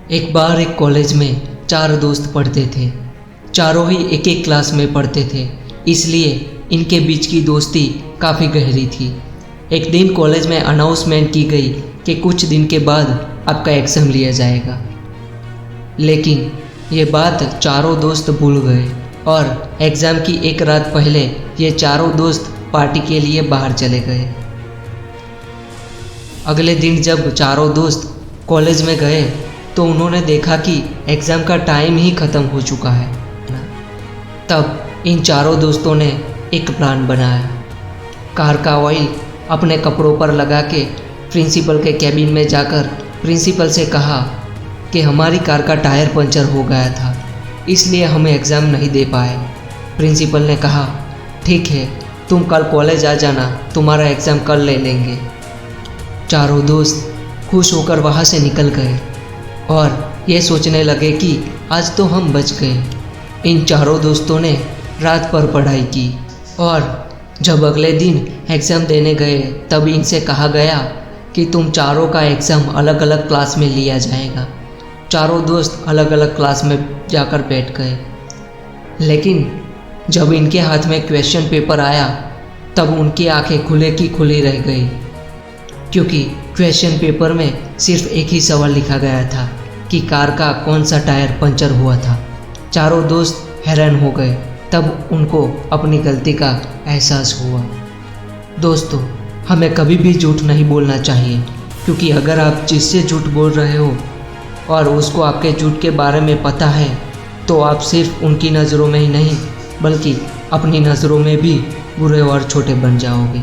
एक बार एक कॉलेज में 4 दोस्त पढ़ते थे। चारों ही एक एक क्लास में पढ़ते थे, इसलिए इनके बीच की दोस्ती काफ़ी गहरी थी। एक दिन कॉलेज में अनाउंसमेंट की गई कि कुछ दिन के बाद आपका एग्ज़ाम लिया जाएगा। लेकिन ये बात चारों दोस्त भूल गए और एग्ज़ाम की एक रात पहले ये चारों दोस्त पार्टी के लिए बाहर चले गए। अगले दिन जब चारों दोस्त कॉलेज में गए तो उन्होंने देखा कि एग्ज़ाम का टाइम ही ख़त्म हो चुका है। तब इन चारों दोस्तों ने एक प्लान बनाया। कार का ऑयल अपने कपड़ों पर लगा के प्रिंसिपल के कैबिन में जाकर प्रिंसिपल से कहा कि हमारी कार का टायर पंचर हो गया था, इसलिए हमें एग्ज़ाम नहीं दे पाए। प्रिंसिपल ने कहा, ठीक है, तुम कल कॉलेज आ जाना, तुम्हारा एग्ज़ाम कल ले लेंगे। चारों दोस्त खुश होकर वहाँ से निकल गए और ये सोचने लगे कि आज तो हम बच गए। इन चारों दोस्तों ने रात भर पढ़ाई की और जब अगले दिन एग्ज़ाम देने गए तब इनसे कहा गया कि तुम चारों का एग्ज़ाम अलग अलग क्लास में लिया जाएगा। चारों दोस्त अलग अलग क्लास में जाकर बैठ गए। लेकिन जब इनके हाथ में क्वेश्चन पेपर आया तब उनकी आंखें खुले की खुली रह गई, क्योंकि क्वेश्चन पेपर में सिर्फ एक ही सवाल लिखा गया था कि कार का कौन सा टायर पंचर हुआ था। चारों दोस्त हैरान हो गए। तब उनको अपनी गलती का एहसास हुआ। दोस्तों, हमें कभी भी झूठ नहीं बोलना चाहिए, क्योंकि अगर आप जिससे झूठ बोल रहे हो और उसको आपके झूठ के बारे में पता है तो आप सिर्फ उनकी नज़रों में ही नहीं बल्कि अपनी नज़रों में भी बुरे और छोटे बन जाओगे।